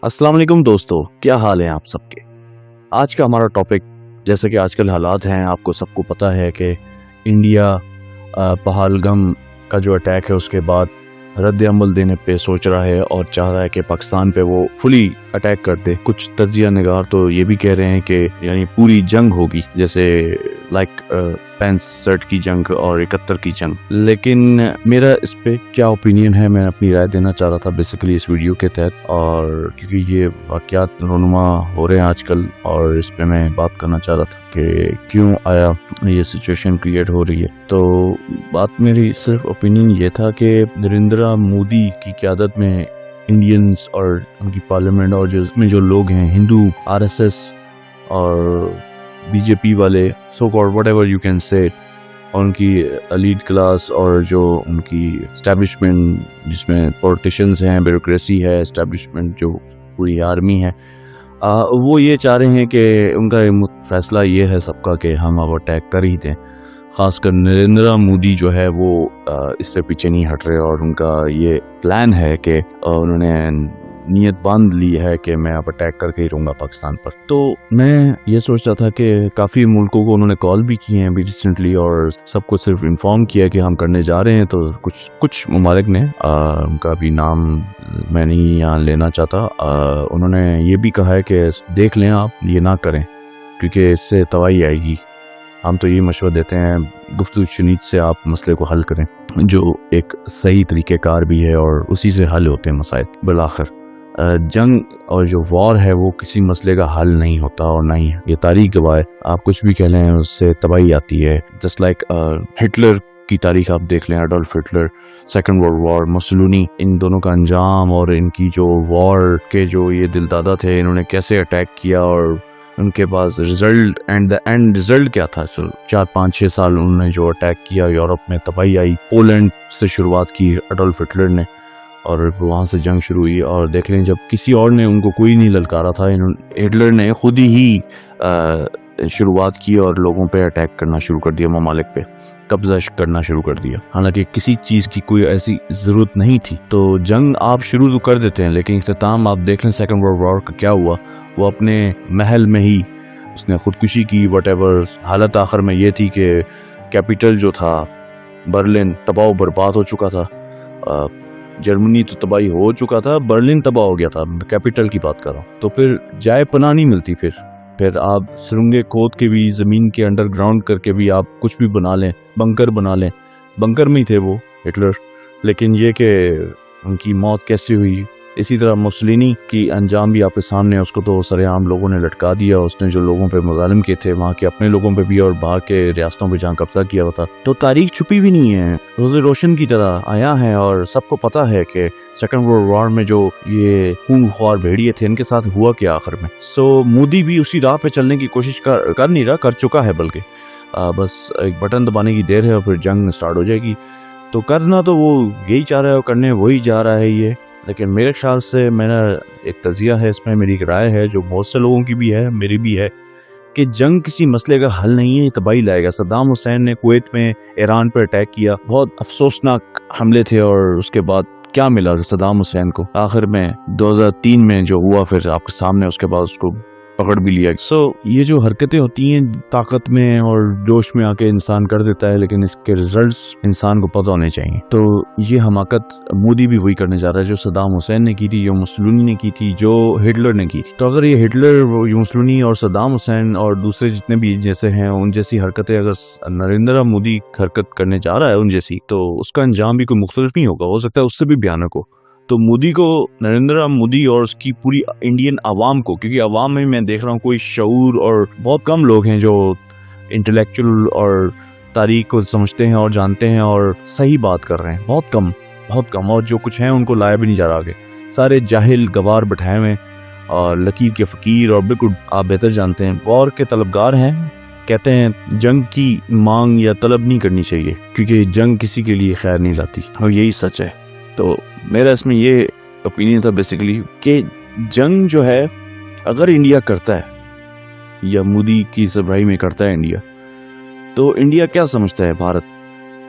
السلام علیکم دوستو، کیا حال ہیں آپ سب کے؟ آج کا ہمارا ٹاپک، جیسے کہ آج کل حالات ہیں، آپ کو سب کو پتہ ہے کہ انڈیا پہلگام کا جو اٹیک ہے اس کے بعد رد عمل دینے پہ سوچ رہا ہے اور چاہ رہا ہے کہ پاکستان پہ وہ فلی اٹیک کر دے۔ کچھ تجزیہ نگار تو یہ بھی کہہ رہے ہیں کہ یعنی پوری جنگ ہوگی، جیسے 65 کی جنگ اور 71 کی جنگ۔ لیکن میرا اس پہ کیا اوپینین ہے، میں اپنی رائے دینا چاہ رہا تھا بیسیکلی اس ویڈیو کے تحت، اور کیونکہ یہ واقعات رونما ہو رہے ہیں آج کل، اور اس پہ میں بات کرنا چاہ رہا تھا کہ کیوں آیا یہ سچویشن کریٹ ہو رہی ہے۔ تو بات میری صرف اوپینین یہ تھا کہ نریندرا مودی کی قیادت میں انڈینز اور ان کی پارلیمنٹ اور جو لوگ ہیں، ہندو، RSS اور BJP والے، so called what ever you can say, اور ان کی ایلیٹ کلاس اور جو ان کی اسٹیبلشمنٹ جس میں پولیٹیشنز ہیں، بیوروکریسی ہے، اسٹیبلشمنٹ جو پوری آرمی ہے، وہ یہ چاہ رہے ہیں کہ ان کا فیصلہ یہ ہے سب کا کہ ہم اب اٹیک کر ہی دیں۔ خاص کر نریندرا مودی جو ہے وہ اس سے پیچھے نہیں ہٹ رہے، اور ان کا یہ پلان ہے کہ انہوں نے نیت باندھ لی ہے کہ میں اب اٹیک کر کے ہی رہوں گا پاکستان پر۔ تو میں یہ سوچ رہا تھا کہ کافی ملکوں کو انہوں نے کال بھی کی ہیں ابھی ریسنٹلی، اور سب کو صرف انفارم کیا کہ ہم کرنے جا رہے ہیں۔ تو کچھ ممالک نے، ان کا بھی نام میں نہیں یہاں لینا چاہتا، انہوں نے یہ بھی کہا ہے کہ دیکھ لیں آپ یہ نہ کریں کیونکہ اس سے تباہی آئے گی۔ ہم تو یہ مشورہ دیتے ہیں گفتگو شنید سے آپ مسئلے کو حل کریں، جو ایک صحیح طریقہ کار بھی ہے، اور اسی سے حل ہوتے ہیں مسائل بالآخر۔ جنگ اور جو وار ہے وہ کسی مسئلے کا حل نہیں ہوتا، اور نہ ہی یہ تاریخ گواہ ہے۔ آپ کچھ بھی کہہ لیں اس سے تباہی آتی ہے۔ جسٹ لائک ہٹلر کی تاریخ آپ دیکھ لیں، Adolf Hitler, second world war, Mussolini, ان دونوں کا انجام اور ان کی جو وار کے جو یہ دل دادا تھے، انہوں نے کیسے اٹیک کیا، اور ان کے پاس رزلٹ اینڈ رزلٹ کیا تھا۔ 4-5-6 سال انہوں نے جو اٹیک کیا، یورپ میں تباہی آئی۔ پولینڈ سے شروعات کی ایڈولف ہٹلر نے، اور وہاں سے جنگ شروع ہوئی۔ اور دیکھ لیں جب کسی اور نے ان کو کوئی نہیں للکارا تھا، ہٹلر نے خود ہی شروعات کی اور لوگوں پہ اٹیک کرنا شروع کر دیا، ممالک پہ قبضہ کرنا شروع کر دیا، حالانکہ کسی چیز کی کوئی ایسی ضرورت نہیں تھی۔ تو جنگ آپ شروع تو کر دیتے ہیں، لیکن اختتام آپ دیکھ لیں سیکنڈ ورلڈ وار کا کیا ہوا۔ وہ اپنے محل میں ہی اس نے خودکشی کی، وٹ ایور۔ حالت آخر میں یہ تھی کہ کیپیٹل جو تھا برلن تباہ و برباد ہو چکا تھا، جرمنی تو تباہی ہو چکا تھا، برلن تباہ ہو گیا تھا، کیپیٹل کی بات کر رہا ہوں۔ تو پھر جائے پناہ نہیں ملتی، پھر آپ سرنگیں کھود کے بھی، زمین کے انڈر گراؤنڈ کر کے بھی آپ کچھ بھی بنا لیں، بنکر بنا لیں۔ بنکر میں ہی تھے وہ ہٹلر، لیکن یہ کہ ان کی موت کیسے ہوئی۔ اسی طرح مسولینی کی انجام بھی آپ کے سامنے ہے، اس کو تو سرے عام لوگوں نے لٹکا دیا، اس نے جو لوگوں پہ مظالم کیے تھے، وہاں کے اپنے لوگوں پہ بھی اور باہر کے ریاستوں پہ جہاں قبضہ کیا ہوا تھا۔ تو تاریخ چھپی بھی نہیں ہے، روز روشن کی طرح آیا ہے، اور سب کو پتا ہے کہ سیکنڈ ورلڈ وار میں جو یہ خون خوار بھیڑیے تھے، ان کے ساتھ ہوا کیا آخر میں۔ مودی بھی اسی راہ پہ چلنے کی کوشش کر نہیں رہا، کر چکا ہے، بلکہ بس ایک بٹن دبانے کی دیر ہے اور پھر جنگ سٹارٹ ہو جائے گی۔ تو کرنا تو وہ یہی چاہ رہا ہے، اور کرنے وہی جا رہا ہے یہ۔ لیکن میرے خیال سے میرا ایک تجزیہ ہے، اس میں میری ایک رائے ہے جو بہت سے لوگوں کی بھی ہے، میری بھی ہے، کہ جنگ کسی مسئلے کا حل نہیں ہے، یہ تباہی لائے گا۔ صدام حسین نے کویت میں ایران پر اٹیک کیا، بہت افسوسناک حملے تھے، اور اس کے بعد کیا ملا صدام حسین کو؟ آخر میں 2003 میں جو ہوا، پھر آپ کے سامنے، اس کے بعد اس کو پکڑ بھی لیا۔ یہ جو حرکتیں ہوتی ہیں طاقت میں اور جوش میں آ کے انسان کر دیتا ہے، لیکن اس کے ریزلٹس انسان کو پتہ ہونے چاہیے۔ تو یہ حماقت مودی بھی وہی کرنے جا رہا ہے جو صدام حسین نے کی تھی، جو مسولینی نے کی تھی، جو ہٹلر نے کی تھی۔ تو اگر یہ ہٹلر، مسولینی اور صدام حسین اور دوسرے جتنے بھی جیسے ہیں، ان جیسی حرکتیں اگر نریندرا مودی حرکت کرنے جا رہا ہے ان جیسی، تو اس کا انجام بھی کوئی مختلف نہیں ہوگا، ہو سکتا ہے اس سے بھی بھیانک ہو۔ تو مودی کو، نریندرا مودی اور اس کی پوری انڈین عوام کو، کیونکہ عوام میں دیکھ رہا ہوں کوئی شعور اور بہت کم لوگ ہیں جو انٹلیکچوئل اور تاریخ کو سمجھتے ہیں اور جانتے ہیں اور صحیح بات کر رہے ہیں، بہت کم، اور جو کچھ ہیں ان کو لایا بھی نہیں جا رہا آگے۔ سارے جاہل گوار بٹھائے ہوئے اور لکیر کے فقیر، اور بالکل آپ بہتر جانتے ہیں وار کے طلبگار ہیں۔ کہتے ہیں جنگ کی مانگ یا طلب نہیں کرنی چاہیے، کیونکہ جنگ کسی کے لیے خیر نہیں لاتی، اور یہی سچ ہے۔ تو میرا اس میں یہ اوپینین تھا بیسیکلی کہ جنگ جو ہے اگر انڈیا کرتا ہے یا مودی کی سربراہی میں کرتا ہے انڈیا، تو انڈیا کیا سمجھتا ہے بھارت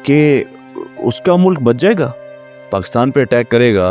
کہ اس کا ملک بچ جائے گا؟ پاکستان پہ اٹیک کرے گا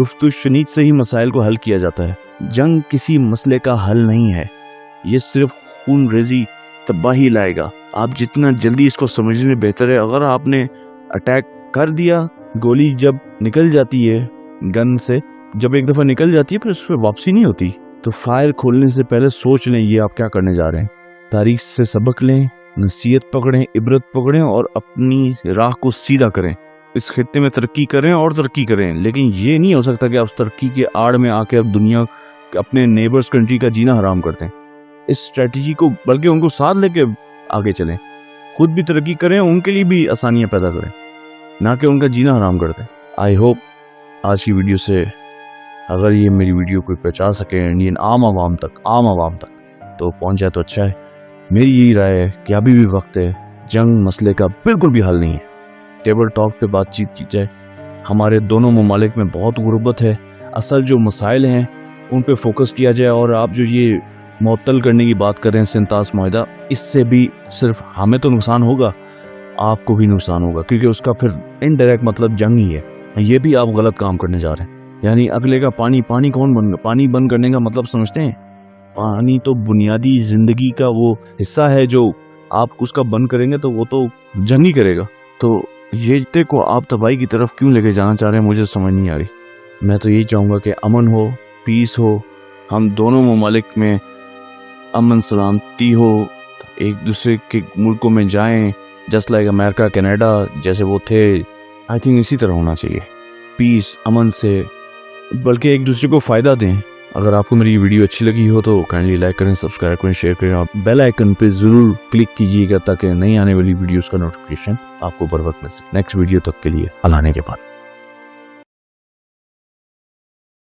گفتگو شنید سے ہی مسائل کو حل کیا جاتا ہے۔ جنگ کسی مسئلے کا حل نہیں ہے، یہ صرف خون ریزی تباہی لائے گا۔ آپ جتنا جلدی اس کو سمجھنے بہتر ہے۔ اگر آپ نے اٹیک کر دیا، گولی جب نکل جاتی ہے گن سے، جب ایک دفعہ نکل جاتی ہے پھر اس پہ واپسی نہیں ہوتی، تو فائر کھولنے سے پہلے سوچ لیں یہ آپ کیا کرنے جا رہے ہیں۔ تاریخ سے سبق لیں، نصیحت پکڑیں، عبرت پکڑیں اور اپنی راہ کو سیدھا کریں۔ اس خطے میں ترقی کریں اور ترقی کریں، لیکن یہ نہیں ہو سکتا کہ آپ اس ترقی کے آڑ میں آ کے اب دنیا اپنے نیبرز کنٹری کا جینا حرام کرتے ہیں۔ اس اسٹریٹجی کو بلکہ ان کو ساتھ لے کے آگے چلیں، خود بھی ترقی کریں، ان کے لیے بھی آسانیاں پیدا کریں، نہ کہ ان کا جینا حرام کر دیں۔ آئی ہوپ آج کی ویڈیو سے اگر یہ میری ویڈیو کوئی پہنچا سکے انڈین عام عوام تک تو پہنچ جائے تو اچھا ہے۔ میری یہی رائے ہے کہ ابھی بھی وقت ہے، جنگ مسئلے کا بالکل بھی حل نہیں ہے۔ ٹیبل ٹاک پہ بات چیت کی جائے، ہمارے دونوں ممالک میں بہت غربت ہے، اصل جو مسائل ہیں ان پہ فوکس کیا جائے، اور آپ جو یہ معطل کرنے کی بات کر رہے ہیں سنتاس معاہدہ، اس سے بھی صرف ہمیں تو نقصان ہوگا، آپ کو بھی نقصان ہوگا، کیونکہ اس کا پھر انڈائریکٹ مطلب جنگ ہی ہے۔ یہ بھی آپ غلط کام کرنے جا رہے ہیں۔ یعنی اگلے کا پانی کون بند پانی بند کرنے کا مطلب سمجھتے ہیں؟ پانی تو بنیادی زندگی کا وہ حصہ ہے، جو آپ اس کا بند کریں گے تو وہ تو جنگ ہی کرے گا۔ تو یہ کو آپ تباہی کی طرف کیوں لے کے جانا چاہ رہے ہیں، مجھے سمجھ نہیں آ رہی۔ میں تو یہی چاہوں گا کہ امن ہو، پیس ہو، ہم دونوں ممالک میں امن سلامتی ہو، ایک دوسرے کے ملکوں میں جائیں، جسٹ لائک امریکہ کینیڈا جیسے وہ تھے۔ آئی تھنک اسی طرح ہونا چاہیے، پیس امن سے، بلکہ ایک دوسرے کو فائدہ دیں۔ اگر آپ کو میری ویڈیو اچھی لگی ہو تو کائنڈلی لائک کریں، سبسکرائب کریں، شیئر کریں، آپ بیل آئیکن پہ ضرور کلک کیجیے گا تاکہ نئی آنے والی ویڈیوز کا نوٹیفیکیشن آپ کو بر وقت مل سکے۔ نیکسٹ ویڈیو تک کے لیے اللہ نے کے بعد۔